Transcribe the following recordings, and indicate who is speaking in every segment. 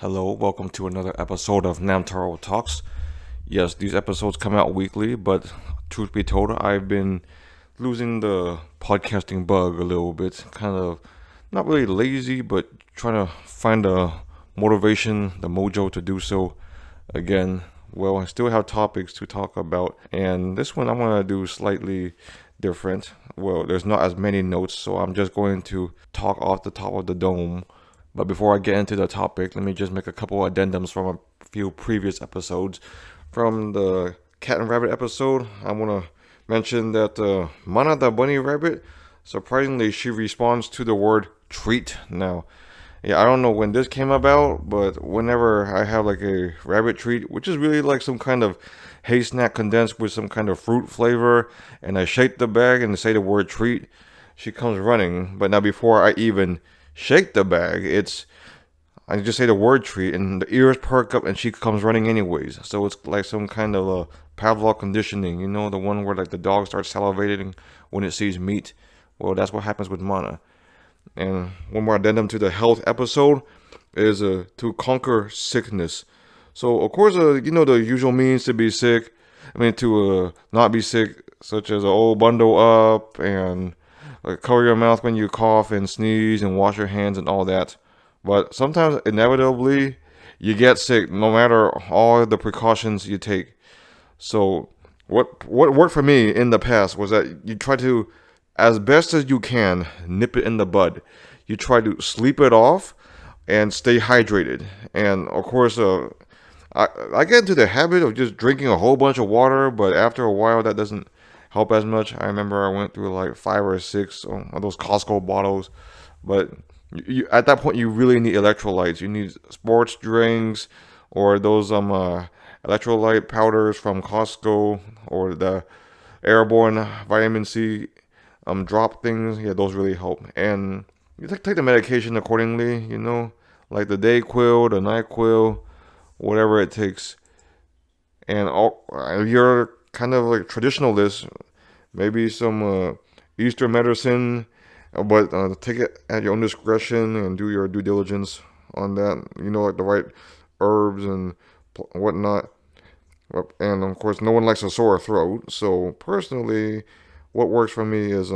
Speaker 1: Hello, welcome to another episode of Namtaro Talks. Yes, these episodes come out weekly, but truth be told, I've been losing the podcasting bug a little bit. Kind of not really lazy, but trying to find the motivation, the mojo to do so again. Well, I still have topics to talk about, and this one I'm going to do slightly different. Well, there's not as many notes, so I'm just going to talk off the top of the dome. But before I get into the topic, let me just make a couple addendums from a few previous episodes. From the cat and rabbit episode, I want to mention that Mana the bunny rabbit, surprisingly, she responds to the word treat now. Yeah, I don't know when this came about, but whenever I have like a rabbit treat, which is really like some kind of hay snack condensed with some kind of fruit flavor, and I shake the bag and say the word treat, she comes running. But now before I even shake the bag, I just say the word treat and the ears perk up and she comes running anyways. So it's like some kind of a Pavlov conditioning, the one where like the dog starts salivating when it sees meat. Well, that's what happens with Mana. And one more addendum to the health episode is to conquer sickness. So of course, the usual means to be sick. I mean, to not be sick, such as bundle up and cover your mouth when you cough and sneeze and wash your hands and all that. But sometimes, inevitably, you get sick no matter all the precautions you take. So, what worked for me in the past was that you try to, as best as you can, nip it in the bud. You try to sleep it off and stay hydrated. And of course, I get into the habit of just drinking a whole bunch of water, but after a while, that doesn't help as much. I remember I went through like 5 or 6 of those Costco bottles, but at that point you really need electrolytes. You need sports drinks or those electrolyte powders from Costco or the airborne vitamin C drop things. Yeah, those really help. And you take the medication accordingly. Like the Dayquil, the NyQuil, whatever it takes. And if you're kind of like traditionalist, maybe some Eastern medicine, but take it at your own discretion and do your due diligence on that. Like the right herbs and whatnot. And of course, no one likes a sore throat. So personally, what works for me is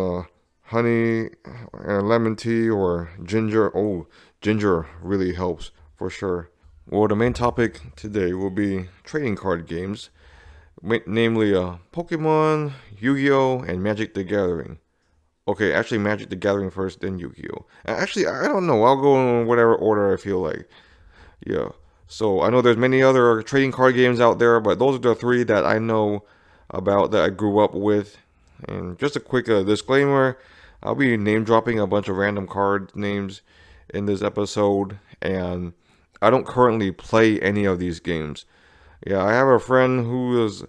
Speaker 1: honey and lemon tea or ginger. Oh, ginger really helps for sure. Well, the main topic today will be trading card games, namely Pokemon, Yu-Gi-Oh, and Magic the Gathering. Okay, actually Magic the Gathering first, then Yu-Gi-Oh. Actually, I don't know. I'll go in whatever order I feel like. Yeah. So I know there's many other trading card games out there, but those are the three that I know about that I grew up with. And just a quick disclaimer, I'll be name dropping a bunch of random card names in this episode, and I don't currently play any of these games. Yeah, I have a friend who is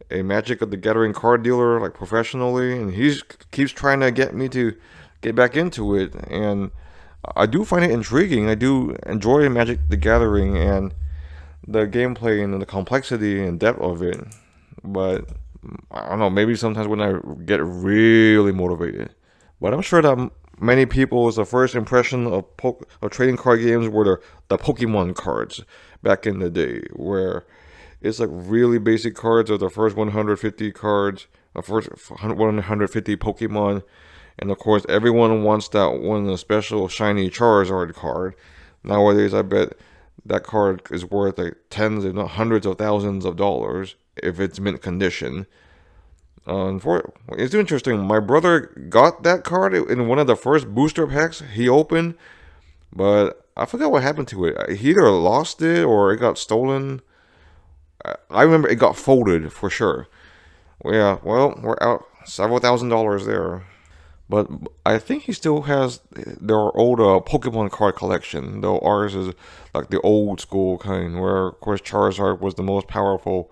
Speaker 1: a Magic of the Gathering card dealer, like professionally, and he keeps trying to get me to get back into it. And I do find it intriguing. I do enjoy Magic the Gathering and the gameplay and the complexity and depth of it. But I don't know, maybe sometimes when I get really motivated. But I'm sure that many people's first impression of trading card games were the Pokemon cards back in the day, where it's like really basic cards of the first 150 cards, the first 150 Pokemon. And of course, everyone wants that one special shiny Charizard card. Nowadays, I bet that card is worth like tens, if not hundreds of thousands of dollars if it's mint condition. It's interesting. My brother got that card in one of the first booster packs he opened, but I forgot what happened to it. He either lost it or it got stolen. I remember it got folded for sure. Yeah, well, we're out several $1,000s there. But I think he still has their old Pokemon card collection, though ours is like the old school kind, where of course Charizard was the most powerful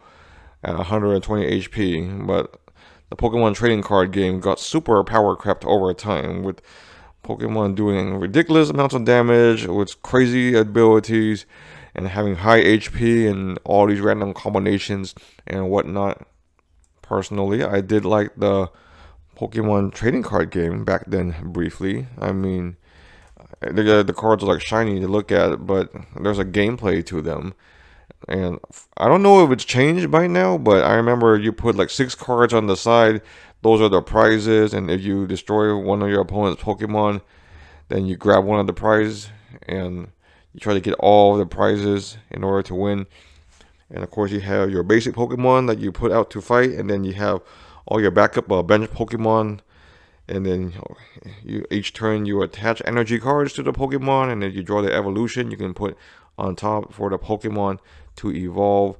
Speaker 1: at 120 HP. But the Pokemon trading card game got super power crept over time, with Pokemon doing ridiculous amounts of damage with crazy abilities and having high HP and all these random combinations and whatnot. Personally, I did like the Pokemon trading card game back then briefly. I mean, The cards are like shiny to look at, but there's a gameplay to them. And I don't know if it's changed by now, but I remember you put like 6 cards on the side. Those are the prizes, and if you destroy one of your opponent's Pokemon, then you grab one of the prizes, and you try to get all the prizes in order to win. And of course, you have your basic Pokemon that you put out to fight, and then you have all your backup bench Pokemon. And then you each turn you attach energy cards to the Pokemon, and then you draw the evolution you can put on top for the Pokemon to evolve.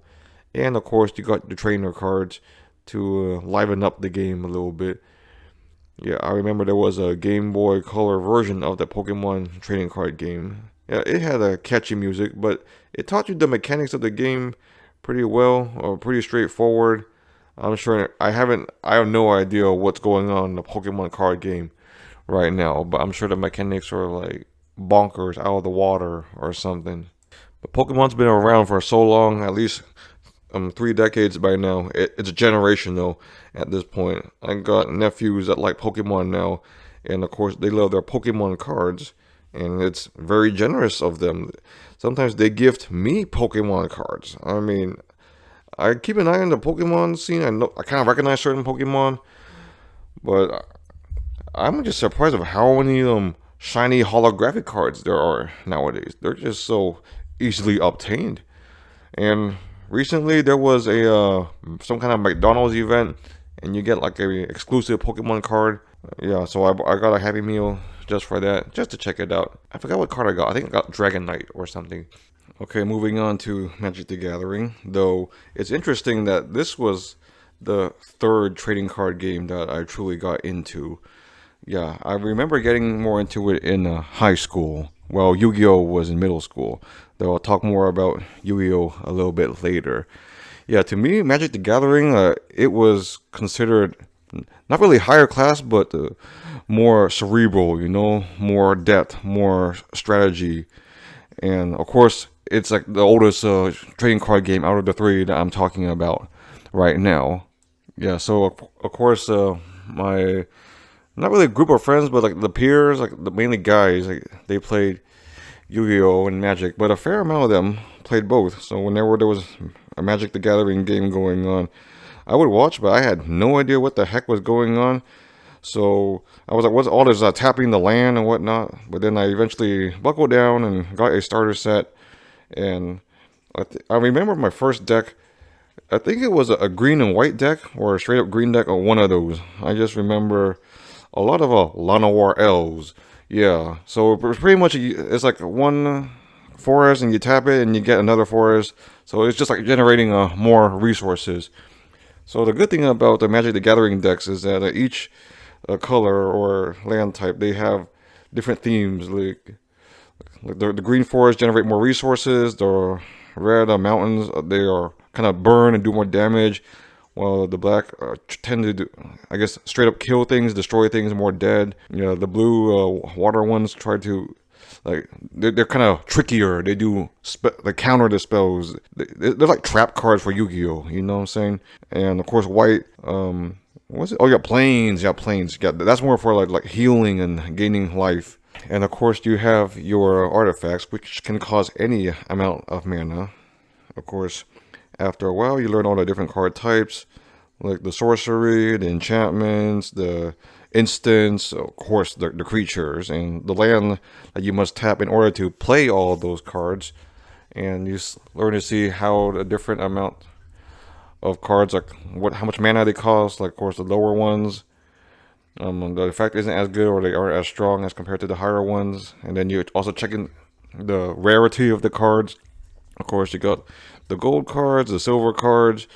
Speaker 1: And of course, you got the trainer cards to liven up the game a little bit. Yeah, I remember there was a Game Boy Color version of the Pokemon trading card game. Yeah, it had a catchy music, but it taught you the mechanics of the game pretty well, or pretty straightforward. I'm sure I have no idea what's going on in the Pokemon card game right now, but I'm sure the mechanics are like bonkers out of the water or something. But Pokemon's been around for so long, at least 3 decades by now. It's a generation though at this point. I got nephews that like Pokemon now, and of course they love their Pokemon cards, and it's very generous of them. Sometimes they gift me Pokemon cards. I mean, I keep an eye on the Pokemon scene. I kind of recognize certain Pokemon, but I'm just surprised of how many shiny holographic cards there are nowadays. They're just so easily obtained. And recently there was a some kind of McDonald's event, and you get like a exclusive Pokemon card. Yeah, so I got a Happy Meal just for that, just to check it out. I forgot what card I got. I think I got Dragonite or something. Okay, moving on to Magic the Gathering. Though it's interesting that this was the third trading card game that I truly got into. Yeah, I remember getting more into it in high school. Well, Yu-Gi-Oh was in middle school. Though I'll talk more about Yu-Gi-Oh a little bit later. Yeah, to me, Magic the Gathering, it was considered not really higher class, but more cerebral. More depth, more strategy, and of course, it's like the oldest trading card game out of the three that I'm talking about right now. Yeah, so of course, my not really a group of friends, but like the peers, like mainly guys, like they played Yu-Gi-Oh and Magic, but a fair amount of them played both. So whenever there was a Magic the Gathering game going on, I would watch, but I had no idea what the heck was going on. So I was like, what's all this tapping the land and whatnot? But then I eventually buckled down and got a starter set. And I remember my first deck. I think it was a green and white deck, or a straight up green deck, or one of those. I just remember a lot of Llanowar elves. Yeah, so it's pretty much it's like one forest, and you tap it, and you get another forest. So it's just like generating more resources. So the good thing about the Magic the Gathering decks is that each color or land type, they have different themes. Like the green forests generate more resources. The red mountains, they are kind of burn and do more damage. While the black tend to, I guess, straight up kill things, destroy things, more dead. The blue water ones try to, like, they're kind of trickier. They do they counter the spells. They're like trap cards for Yu-Gi-Oh. You know what I'm saying? And of course, white. What's it? Oh, yeah, planes. Yeah, planes. Yeah, that's more for like healing and gaining life. And of course, you have your artifacts, which can cause any amount of mana. Of course, after a while, you learn all the different card types, like the sorcery, the enchantments, the instants, of course, the creatures, and the land that you must tap in order to play all of those cards. And you learn to see how the different amount of cards, like how much mana they cost. Like, of course, the lower ones, the effect isn't as good, or they aren't as strong as compared to the higher ones. And then you also check in the rarity of the cards. Of course, you got the gold cards, the silver cards,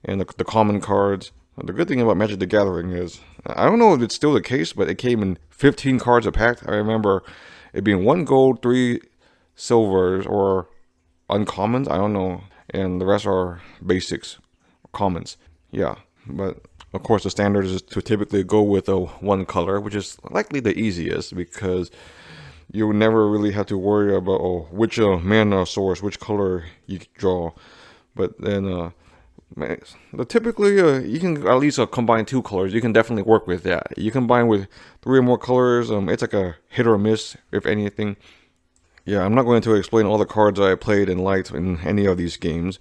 Speaker 1: and the common cards. The good thing about Magic the Gathering is, I don't know if it's still the case, but it came in 15 cards a pack. I remember it being 1 gold, 3 silvers, or uncommons, I don't know, and the rest are basics, commons. Yeah, but of course the standard is to typically go with a one color, which is likely the easiest, because you never really have to worry about which mana source, which color you draw. But then Man, typically, you can at least combine two colors. You can definitely work with that. You combine with three or more colors. It's like a hit or miss, if anything. Yeah, I'm not going to explain all the cards I played and liked in any of these games,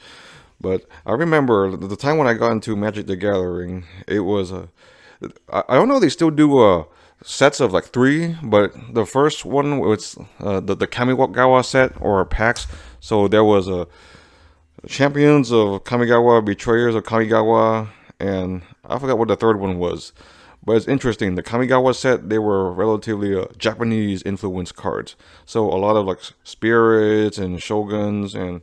Speaker 1: but I remember the time when I got into Magic the Gathering. It was I don't know if they still do sets of like three, but the first one was the Kamigawa set or packs. So there was a Champions of Kamigawa, Betrayers of Kamigawa, and I forgot what the third one was. But it's interesting. The Kamigawa set, they were relatively Japanese influenced cards. So a lot of like spirits and shoguns and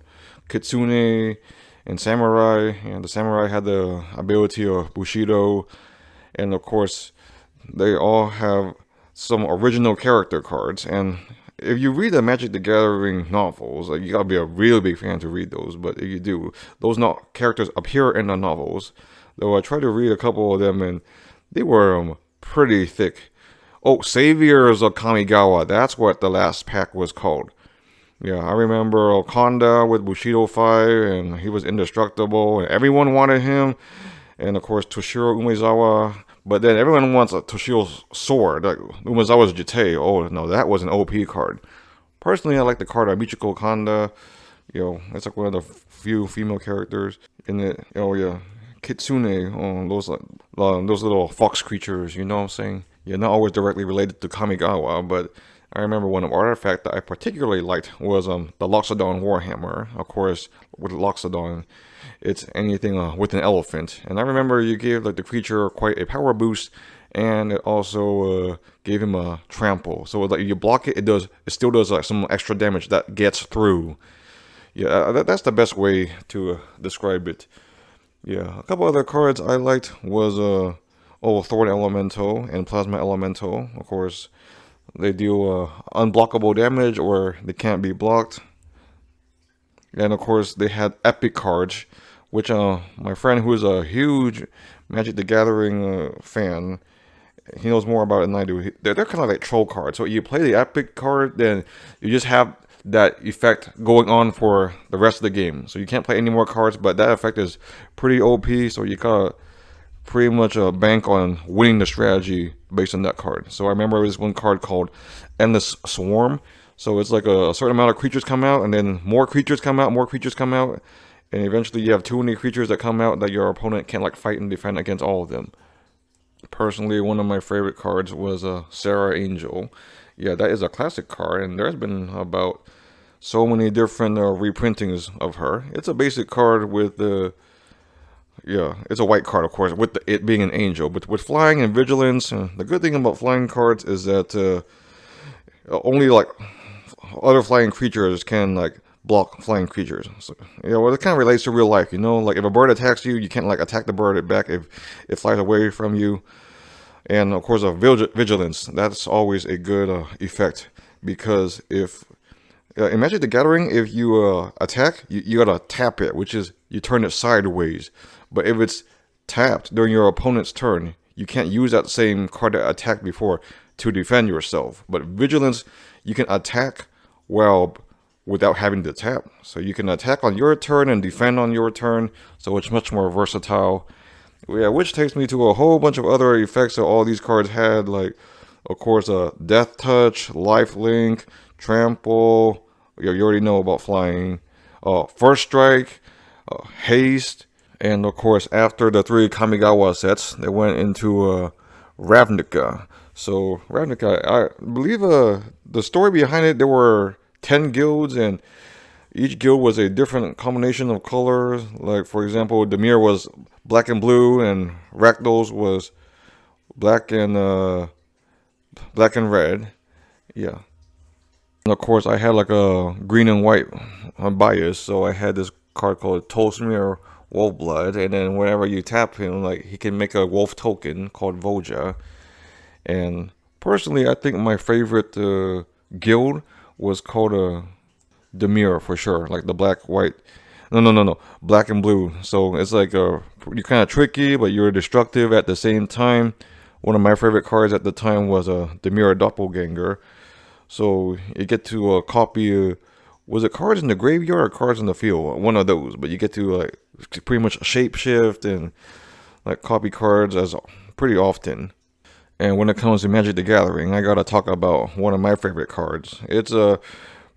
Speaker 1: kitsune and samurai. And the samurai had the ability of Bushido. And of course, they all have some original character cards. And if you read the Magic the Gathering novels, like you gotta be a really big fan to read those. But if you do, those characters appear in the novels. Though I tried to read a couple of them, and they were pretty thick. Oh, Saviors of Kamigawa. That's what the last pack was called. Yeah, I remember Okonda with Bushido 5, and he was indestructible, and everyone wanted him. And of course, Toshiro Umezawa. But then everyone wants a Toshiro's sword, like Umezawa's Jite. Oh, no, that was an OP card. Personally, I like the card of Michiko Kanda. It's like one of the few female characters in it. Oh, yeah. Kitsune, those little fox creatures, you know what I'm saying? Yeah, not always directly related to Kamigawa, but I remember one artifact that I particularly liked was the Loxodon Warhammer. Of course, with Loxodon, it's anything with an elephant. And I remember you gave like the creature quite a power boost, and it also gave him a trample. So like you block it, it still does like some extra damage that gets through. Yeah, that's the best way to describe it. Yeah, a couple other cards I liked was Thorn Elemental and Plasma Elemental. Of course, they deal unblockable damage or they can't be blocked. And of course, they had epic cards, which my friend who is a huge Magic the Gathering fan, he knows more about it than I do. They're kind of like troll cards. So you play the epic card, then you just have that effect going on for the rest of the game. So you can't play any more cards, but that effect is pretty OP. So you gotta pretty much bank on winning the strategy based on that card. So I remember there was one card called Endless Swarm. So it's like a certain amount of creatures come out, and then more creatures come out, and eventually you have too many creatures that come out that your opponent can't like fight and defend against all of them. Personally, one of my favorite cards was Sarah Angel. Yeah, that is a classic card, and there's been about so many different reprintings of her. It's a basic card with it's a white card, of course, with it being an angel. But with flying and vigilance, the good thing about flying cards is that only like other flying creatures can like block flying creatures. So, it kind of relates to real life, like if a bird attacks you, you can't like attack the bird back if it flies away from you. And of course, vigilance, that's always a good effect, because if in Magic the Gathering, if you attack, you gotta tap it, which is you turn it sideways. But if it's tapped during your opponent's turn, you can't use that same card that attacked before to defend yourself. But vigilance, you can attack without having to tap. So you can attack on your turn and defend on your turn. So it's much more versatile. Yeah, which takes me to a whole bunch of other effects that all these cards had, like, of course, Death Touch, Life Link, Trample. You already know about flying. First Strike, Haste, and of course, after the three Kamigawa sets, they went into Ravnica. So Ravnica, I believe the story behind it, there were 10 guilds, and each guild was a different combination of colors. Like, for example, Demir was black and blue, and Rakdos was black and red. Yeah. And of course, I had like a green and white bias, so I had this card called Tolsmir Wolfblood, and then whenever you tap him, like he can make a wolf token called Voja. And personally, I think my favorite guild was called Demir for sure, like the black, white. No, black and blue. So it's like you're kind of tricky, but you're destructive at the same time. One of my favorite cards at the time was a Demir Doppelganger. So you get to copy, was it cards in the graveyard or cards in the field? One of those, but you get to pretty much shapeshift and like copy cards as pretty often. And when it comes to Magic the Gathering, I gotta talk about one of my favorite cards. It's a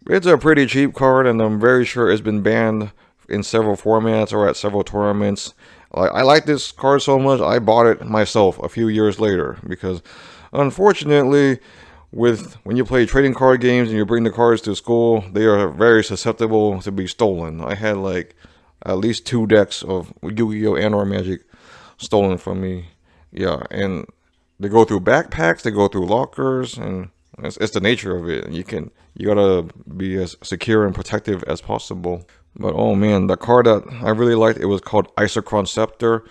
Speaker 1: pretty cheap card, and I'm very sure it's been banned in several formats or at several tournaments. I like this card so much, I bought it myself a few years later because, unfortunately, when you play trading card games and you bring the cards to school, they are very susceptible to be stolen. I had like at least 2 decks of Yu-Gi-Oh! And/or Magic stolen from me. Yeah, and they go through backpacks, they go through lockers, and it's the nature of it. You gotta be as secure and protective as possible. But oh man, the card that I really liked, it was called Isochron Scepter.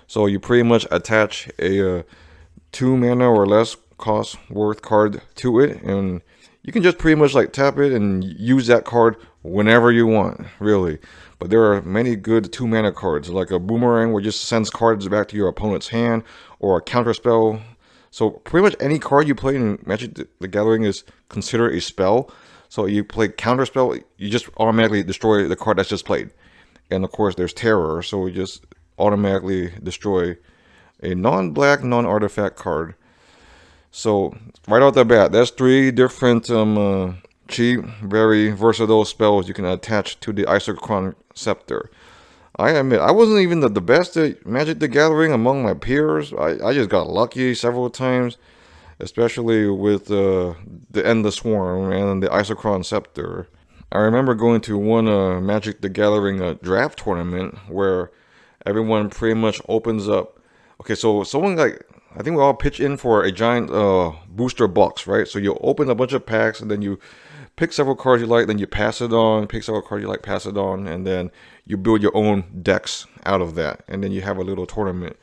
Speaker 1: So you pretty much attach a 2 mana or less cost worth card to it, and you can just pretty much like tap it and use that card whenever you want, really. But there are many good 2 mana cards, like a Boomerang, where it just sends cards back to your opponent's hand, or a Counterspell. So pretty much any card you play in Magic the Gathering is considered a spell. So you play Counterspell, you just automatically destroy the card that's just played. And of course there's Terror, so we just automatically destroy a non-black, non-artifact card. So right off the bat, that's 3 different cheap, very versatile spells you can attach to the Isochron Scepter. I admit, I wasn't even the best at Magic the Gathering among my peers. I just got lucky several times, especially with the Endless Swarm and the Isochron Scepter. I remember going to one Magic the Gathering draft tournament where everyone pretty much opens up. Okay, so someone I think we all pitch in for a giant booster box, right? So you open a bunch of packs and then you pick several cards you like, then you pass it on, pick several cards you like, pass it on, and then you build your own decks out of that. And then you have a little tournament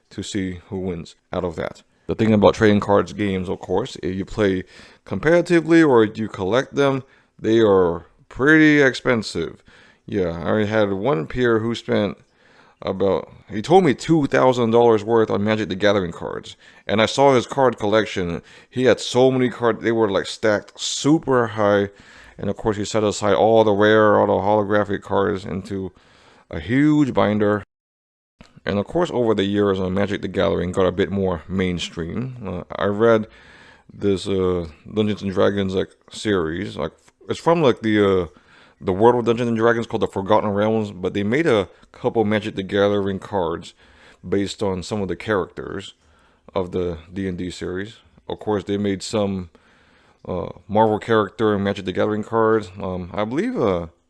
Speaker 1: to see who wins out of that. The thing about trading cards games, of course, if you play competitively or you collect them, they are pretty expensive. Yeah, I had one peer who spent he told me $2,000 worth on Magic the Gathering cards. And I saw his card collection. He had so many cards, they were like stacked super high. And of course he set aside all the rare, all the holographic cards into a huge binder. And of course over the years Magic the Gathering got a bit more mainstream. I read this Dungeons and Dragons series. It's from the world of Dungeons and Dragons called the Forgotten Realms, but they made a couple Magic the Gathering cards based on some of the characters of the D&D series. Of course, they made some Marvel character and Magic the Gathering cards. I believe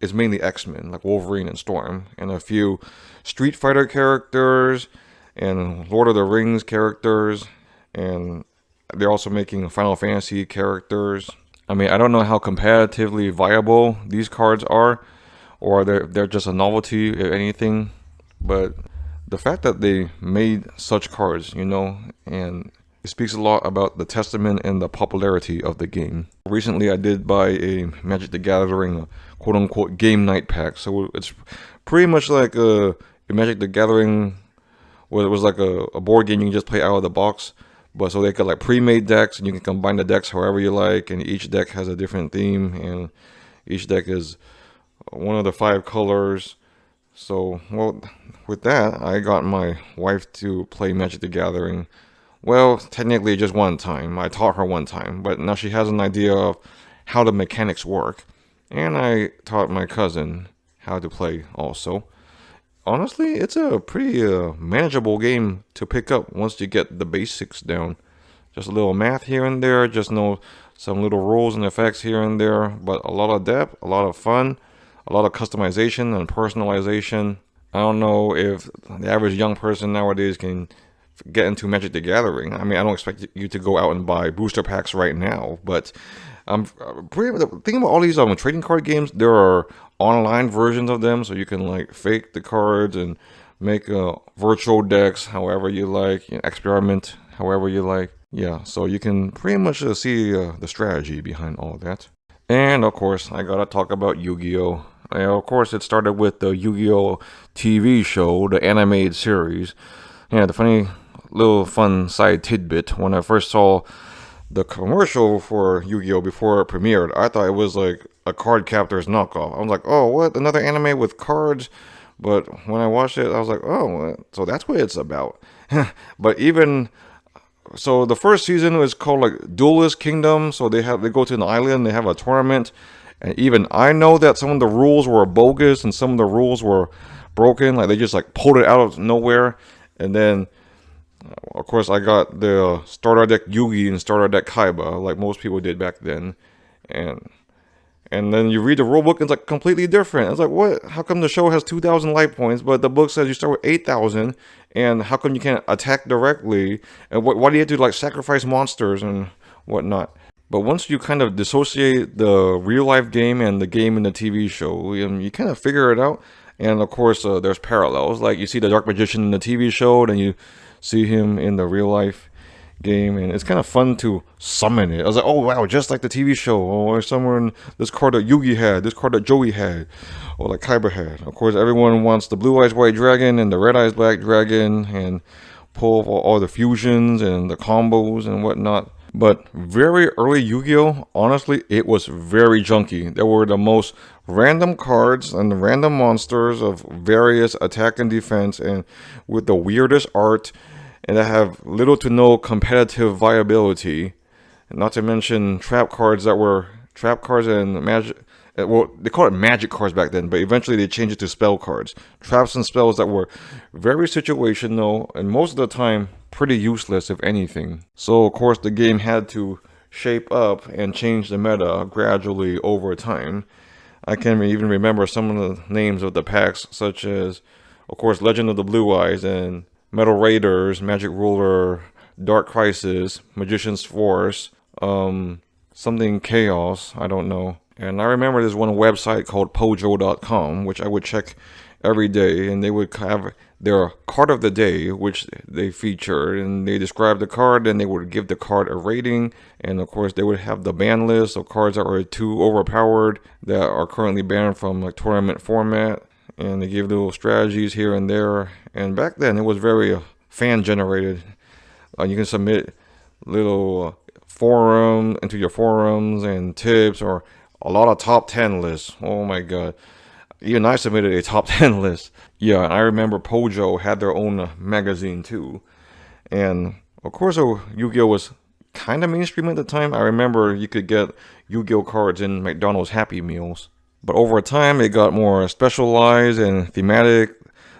Speaker 1: it's mainly X-Men, like Wolverine and Storm, and a few Street Fighter characters and Lord of the Rings characters, and they're also making Final Fantasy characters. I mean, I don't know how competitively viable these cards are, or they're just a novelty, if anything. But the fact that they made such cards, and it speaks a lot about the testament and the popularity of the game. Recently, I did buy a Magic the Gathering quote-unquote game night pack. So it's pretty much like a Magic the Gathering, where it was like a board game you can just play out of the box. But so they got like pre-made decks, and you can combine the decks however you like, and each deck has a different theme, and each deck is one of the 5 colors. So, well, with that, I got my wife to play Magic the Gathering. Well, technically just one time. I taught her one time, but now she has an idea of how the mechanics work. And I taught my cousin how to play also. Honestly, it's a pretty manageable game to pick up once you get the basics down. Just a little math here and there, just know some little rules and effects here and there, but a lot of depth, a lot of fun, a lot of customization and personalization. I don't know if the average young person nowadays can get into Magic the Gathering. I mean, I don't expect you to go out and buy booster packs right now, but thinking about all these trading card games, there are online versions of them, so you can like fake the cards and make virtual decks however you like, experiment however you like. Yeah, so you can pretty much see the strategy behind all that. And of course, I gotta talk about Yu-Gi-Oh! Of course, it started with the Yu-Gi-Oh! TV show, the animated series. Yeah, the funny little fun side tidbit, when I first saw the commercial for Yu-Gi-Oh! Before it premiered, I thought it was like a card captor's knockoff. I was like, oh, what? Another anime with cards? But when I watched it, I was like, oh, so that's what it's about. But even so, the first season was called like Duelist Kingdom. So they go to an island, they have a tournament, and even I know that some of the rules were bogus and some of the rules were broken. Like they just like pulled it out of nowhere, and then of course I got the starter deck Yugi and starter deck Kaiba, like most people did back then, and then you read the rule book and it's like completely different. It's like, what? How come the show has 2,000 life points, but the book says you start with 8,000? And how come you can't attack directly? And why do you have to like sacrifice monsters and whatnot? But once you kind of dissociate the real life game and the game in the TV show, you kind of figure it out. And of course, there's parallels. Like you see the Dark Magician in the TV show, then you see him in the real life game, and it's kind of fun to summon it. I was like, oh wow, just like the TV show. Or somewhere in this card that Yugi had, this card that Joey had, or like Kaiba had. Of course, everyone wants the blue eyes white dragon and the red eyes black dragon, and pull all the fusions and the combos and whatnot. But very early Yu-Gi-Oh, honestly, it was very junky. There were the most random cards and random monsters of various attack and defense, and with the weirdest art, and that have little to no competitive viability. Not to mention trap cards that were trap cards and magic. Well, they called it magic cards back then, but eventually they changed it to spell cards. Traps and spells that were very situational and most of the time pretty useless, if anything. So, of course, the game had to shape up and change the meta gradually over time. I can't even remember some of the names of the packs, such as, of course, Legend of the Blue Eyes and Metal Raiders, Magic Ruler, Dark Crisis, Magician's Force, something Chaos, I don't know. And I remember there's one website called Pojo.com, which I would check every day, and they would have their card of the day, which they featured, and they described the card, and they would give the card a rating, and of course they would have the ban list of cards that are too overpowered, that are currently banned from like tournament format, and they give little strategies here and there. And back then it was very fan generated. You can submit little forum into your forums and tips, or a lot of top 10 lists. Oh my god. Even I submitted a top 10 list. Yeah, and I remember Pojo had their own magazine too. And of course, Yu-Gi-Oh was kind of mainstream at the time. I remember you could get Yu-Gi-Oh cards in McDonald's Happy Meals. But over time, it got more specialized and thematic.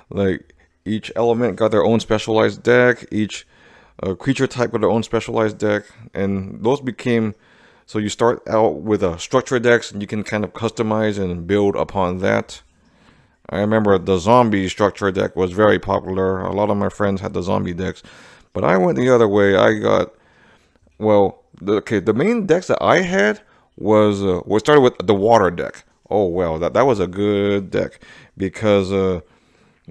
Speaker 1: Like each element got their own specialized deck. Each creature type got their own specialized deck. And those became... So you start out with a structure decks, and you can kind of customize and build upon that. I remember the zombie structure deck was very popular. A lot of my friends had the zombie decks, but I went the other way. I got, well, the main decks that I had was we started with the water deck. Oh well, that was a good deck because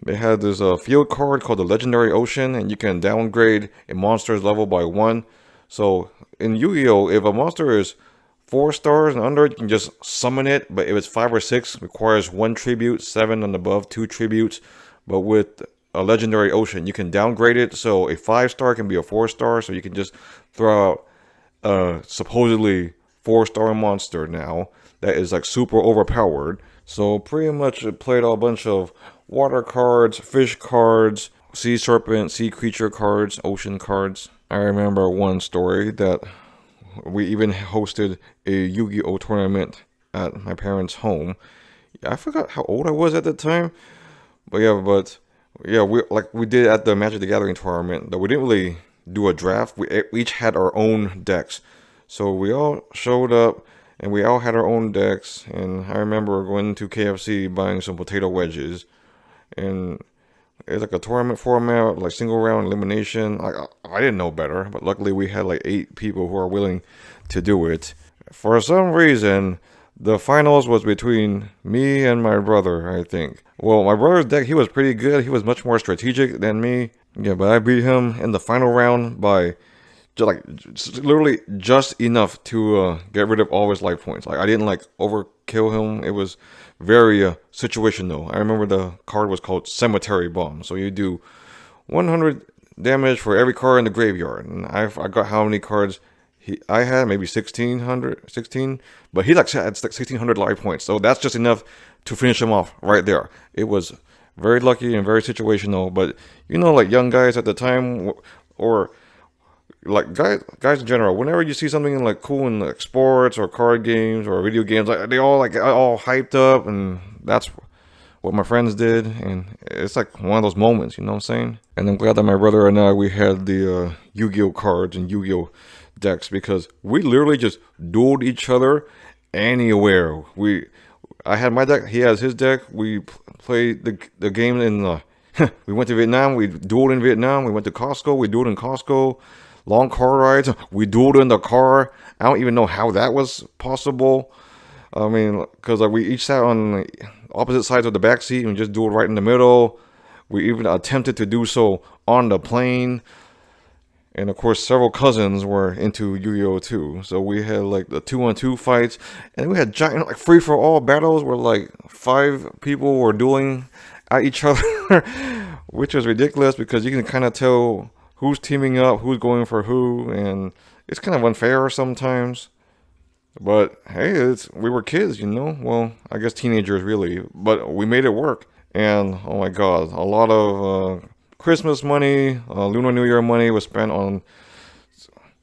Speaker 1: they had this field card called the Legendary Ocean, and you can downgrade a monster's level by 1. So in Yu-Gi-Oh, if a monster is 4 stars and under, you can just summon it. But if it's 5 or 6, requires 1 tribute, 7 and above, 2 tributes. But with a Legendary Ocean, you can downgrade it. So a 5-star can be a 4-star. So you can just throw out a supposedly 4-star monster now that is like super overpowered. So pretty much it played a bunch of water cards, fish cards, sea serpent, sea creature cards, ocean cards. I remember one story that we even hosted a Yu-Gi-Oh tournament at my parents' home. I forgot how old I was at the time, but yeah, we did at the Magic the Gathering tournament. Though we didn't really do a draft. We each had our own decks, so we all showed up and we all had our own decks. And I remember going to KFC buying some potato wedges, and it's like a tournament format, like single round elimination. I didn't know better, but luckily we had like 8 people who are willing to do it. For some reason, the finals was between me and my brother, I think. Well, my brother's deck, he was pretty good. He was much more strategic than me. Yeah, but I beat him in the final round by literally just enough to get rid of all his life points. Like I didn't like overkill him. It was very situational. I remember the card was called Cemetery Bomb. So you do 100 damage for every card in the graveyard. And I got how many cards I had, maybe 16, but he like had 1600 life points. So that's just enough to finish him off right there. It was Very lucky and very situational. But like young guys at the time, or like guys in general, whenever you see something like cool in like sports or card games or video games, like they all like all hyped up, and that's what my friends did, and it's like one of those moments, you know what I'm saying? And I'm glad that my brother and I, we had the Yu-Gi-Oh cards and Yu-Gi-Oh decks, because we literally just dueled each other anywhere. I had my deck, he has his deck. We played the game in we went to Vietnam, we dueled in Vietnam. We went to Costco, we dueled in Costco. Long car rides, we dueled in the car. I don't even know how that was possible. I mean, because like we each sat on like, opposite sides of the back seat and just dueled right in the middle. We even attempted to do so on the plane. And of course, several cousins were into Yu-Gi-Oh too. So we had like the 2-on-2 fights, and we had giant like free-for-all battles where like 5 people were dueling at each other, which was ridiculous because you can kind of tell who's teaming up, who's going for who, and it's kind of unfair sometimes. But hey, we were kids, Well, I guess teenagers really, but we made it work. And oh my God, a lot of Christmas money, Lunar New Year money was spent on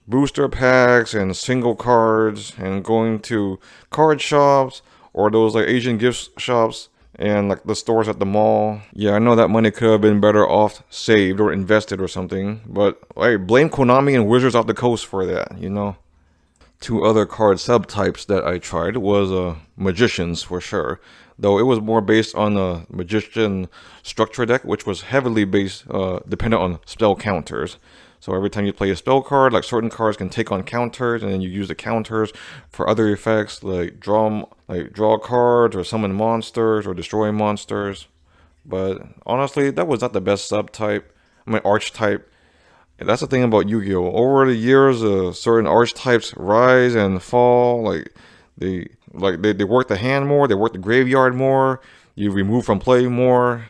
Speaker 1: booster packs and single cards and going to card shops or those like Asian gift shops and like the stores at the mall. Yeah, I know that money could have been better off saved or invested or something, but hey, blame Konami and Wizards of the Coast for that. 2 other card subtypes that I tried was Magicians for sure, though it was more based on a Magician structure deck, which was heavily based dependent on spell counters. So every time you play a spell card, like certain cards can take on counters, and then you use the counters for other effects like draw cards or summon monsters or destroy monsters. But honestly, that was not the best subtype. I mean archetype. That's the thing about Yu-Gi-Oh! Over the years, certain archetypes rise and fall. They work the hand more, they work the graveyard more. You remove from play more,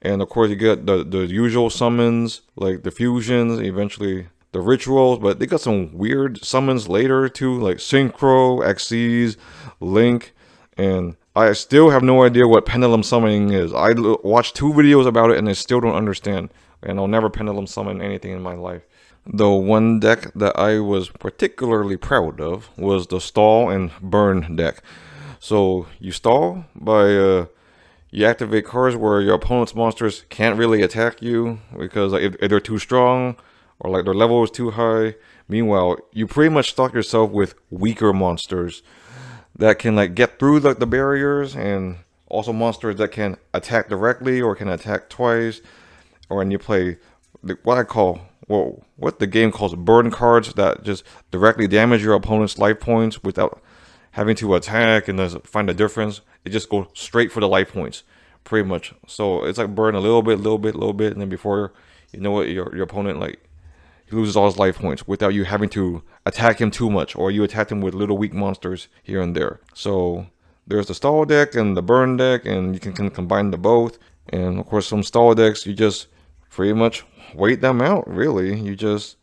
Speaker 1: and of course you get the usual summons like the fusions, eventually the rituals. But they got some weird summons later too, like Synchro, Xyz, Link, and I still have no idea what pendulum summoning is. I watched 2 videos about it and I still don't understand. And I'll never pendulum summon anything in my life. Though one deck that I was particularly proud of was the stall and burn deck. So you stall by you activate cards where your opponent's monsters can't really attack you because like, if they're too strong or like their level is too high. Meanwhile, you pretty much stock yourself with weaker monsters that can like get through the barriers, and also monsters that can attack directly or can attack twice. Or when you play what the game calls burn cards that just directly damage your opponent's life points without having to attack and find a difference. It just goes straight for the life points, pretty much. So it's like burn a little bit, and then before you know it, your opponent like he loses all his life points without you having to attack him too much, or you attack him with little weak monsters here and there. So there's the stall deck and the burn deck, and you can combine the both. And of course, some stall decks you just pretty much wait them out, really. You just,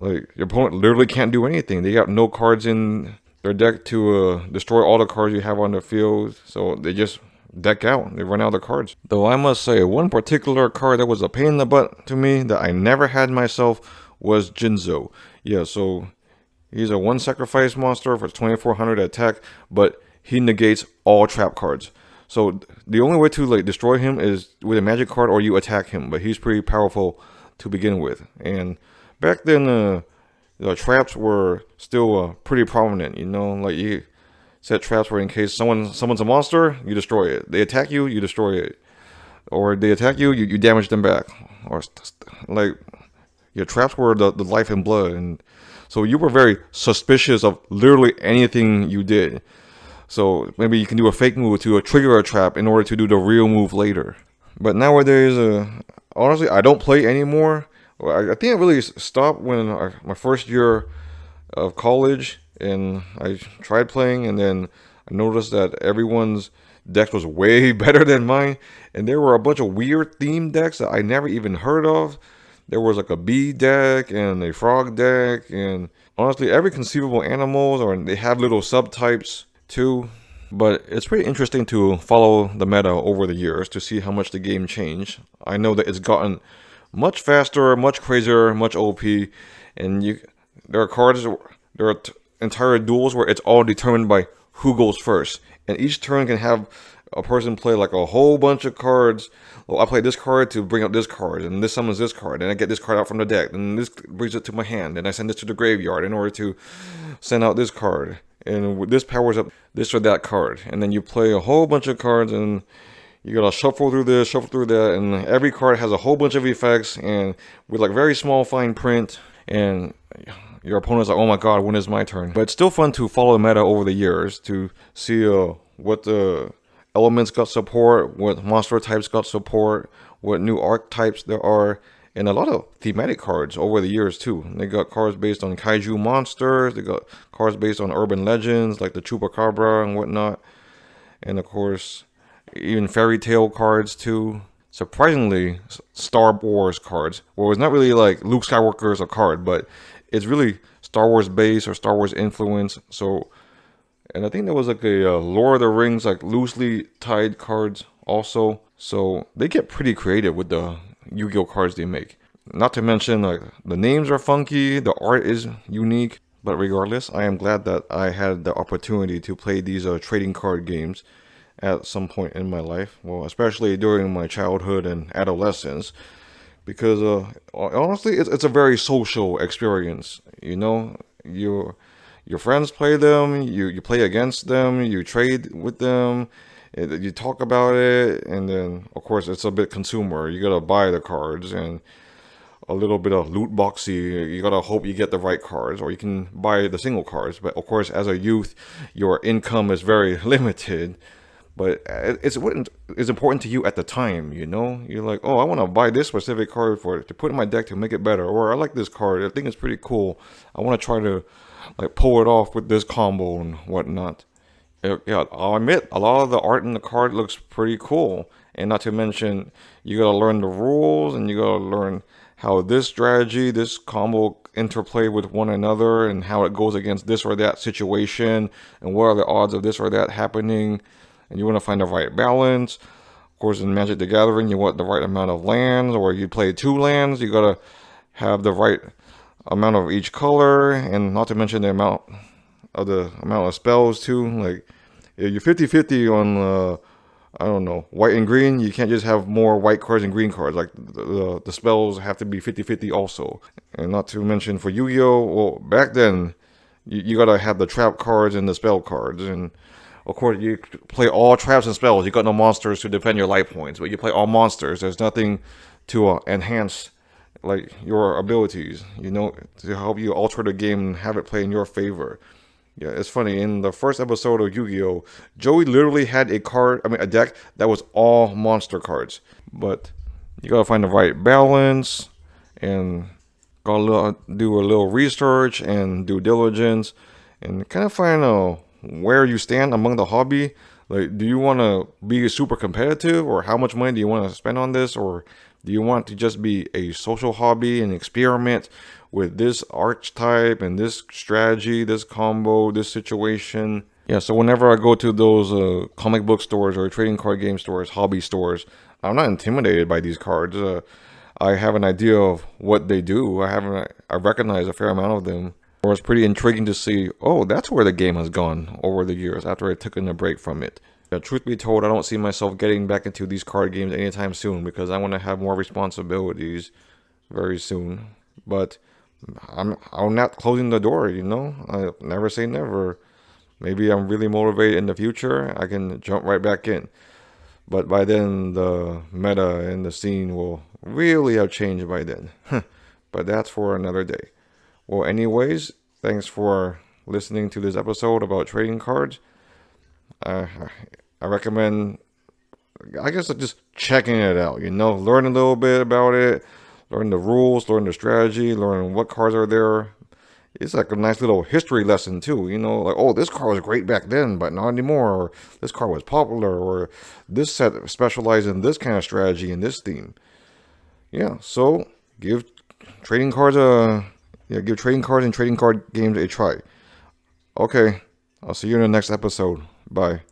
Speaker 1: like, your opponent literally can't do anything. They got no cards in their deck to destroy all the cards you have on the field, so they just deck out. They run out of cards. Though I must say, one particular card that was a pain in the butt to me that I never had myself was Jinzo. Yeah, so he's a 1 sacrifice monster for 2400 attack, but he negates all trap cards. So the only way to like destroy him is with a magic card or you attack him, but he's pretty powerful to begin with. And back then, the traps were still pretty prominent. Like you set traps where in case someone's a monster, you destroy it. They attack you, you destroy it, or they attack you, you damage them back. Or like your traps were the life and blood, and so you were very suspicious of literally anything you did. So maybe you can do a fake move to trigger a trap in order to do the real move later. But nowadays, honestly, I don't play anymore. I think I really stopped when my first year of college, and I tried playing, and then I noticed that everyone's deck was way better than mine, and there were a bunch of weird theme decks that I never even heard of. There was like a bee deck and a frog deck, and honestly, every conceivable animals, or they have little subtypes too. But it's pretty interesting to follow the meta over the years to see how much the game changed. I know that it's gotten much faster, much crazier, much OP, and there are cards, there are entire duels where it's all determined by who goes first, and each turn can have a person play like a whole bunch of cards. Well, I play this card to bring up this card, and this summons this card, and I get this card out from the deck, and this brings it to my hand, and I send this to the graveyard in order to send out this card, and this powers up this or that card, and then you play a whole bunch of cards, and you gotta shuffle through this, shuffle through that, and every card has a whole bunch of effects, and with like very small fine print, and your opponent's like, oh my god, when is my turn? But it's still fun to follow the meta over the years to see what the elements got support, what monster types got support, what new archetypes there are, and a lot of thematic cards over the years too. They got cards based on kaiju monsters, they got cards based on urban legends like the Chupacabra and whatnot, and of course even fairy tale cards too. Surprisingly, Star Wars cards. Well, it's not really like Luke Skywalker is a card, but it's really Star Wars based or Star Wars influence. So, and I think there was like a Lord of the Rings like loosely tied cards also. So they get pretty creative with the Yu-Gi-Oh cards they make. Not to mention like the names are funky, the art is unique. But regardless, I am glad that I had the opportunity to play these trading card games at some point in my life. Well, especially during my childhood and adolescence, because honestly, it's a very social experience. You know, your friends play them, you play against them, you trade with them, you talk about it, and then of course it's a bit consumer. You gotta buy the cards and a little bit of loot boxy. You gotta hope you get the right cards, or you can buy the single cards. But of course, as a youth, your income is very limited. But it's important to you at the time, you know? You're like, oh, I want to buy this specific card to put in my deck to make it better. Or I like this card. I think it's pretty cool. I want to try to like pull it off with this combo and whatnot. Yeah, I'll admit, a lot of the art in the card looks pretty cool. And not to mention, you got to learn the rules and you got to learn how this strategy, this combo interplay with one another and how it goes against this or that situation and what are the odds of this or that happening. And you want to find the right balance. Of course, in Magic the Gathering, you want the right amount of lands, or you play 2 lands, you gotta have the right amount of each color, and not to mention the amount of spells too. Like if you're 50-50 on I don't know, white and green, you can't just have more white cards and green cards. Like the spells have to be 50-50 also. And not to mention for Yu-Gi-Oh, well, back then you gotta have the trap cards and the spell cards, and of course, you play all traps and spells. You got no monsters to defend your life points, but you play all monsters. There's nothing to enhance like your abilities, you know, to help you alter the game and have it play in your favor. Yeah, it's funny. In the first episode of Yu-Gi-Oh, Joey literally had a deck that was all monster cards. But you gotta find the right balance and gotta do a little research and due diligence and kind of find where you stand among the hobby. Like, do you want to be super competitive, or how much money do you want to spend on this, or do you want to just be a social hobby and experiment with this archetype and this strategy, this combo, this situation? Yeah, so whenever I go to those comic book stores or trading card game stores, hobby stores, I'm not intimidated by these cards. I have an idea of what they do. I recognize a fair amount of them. Or it's pretty intriguing to see, oh, that's where the game has gone over the years after I took a break from it. Yeah, truth be told, I don't see myself getting back into these card games anytime soon because I want to have more responsibilities very soon. But I'm not closing the door, you know? I never say never. Maybe I'm really motivated in the future, I can jump right back in. But by then, the meta and the scene will really have changed by then. But that's for another day. Well, anyways, thanks for listening to this episode about trading cards. I recommend, I guess, just checking it out, you know, learn a little bit about it, learn the rules, learn the strategy, learn what cards are there. It's like a nice little history lesson too, you know, like, oh, this card was great back then, but not anymore, or this card was popular, or this set specialized in this kind of strategy and this theme. Yeah, so give trading cards give trading cards and trading card games a try. Okay, I'll see you in the next episode. Bye.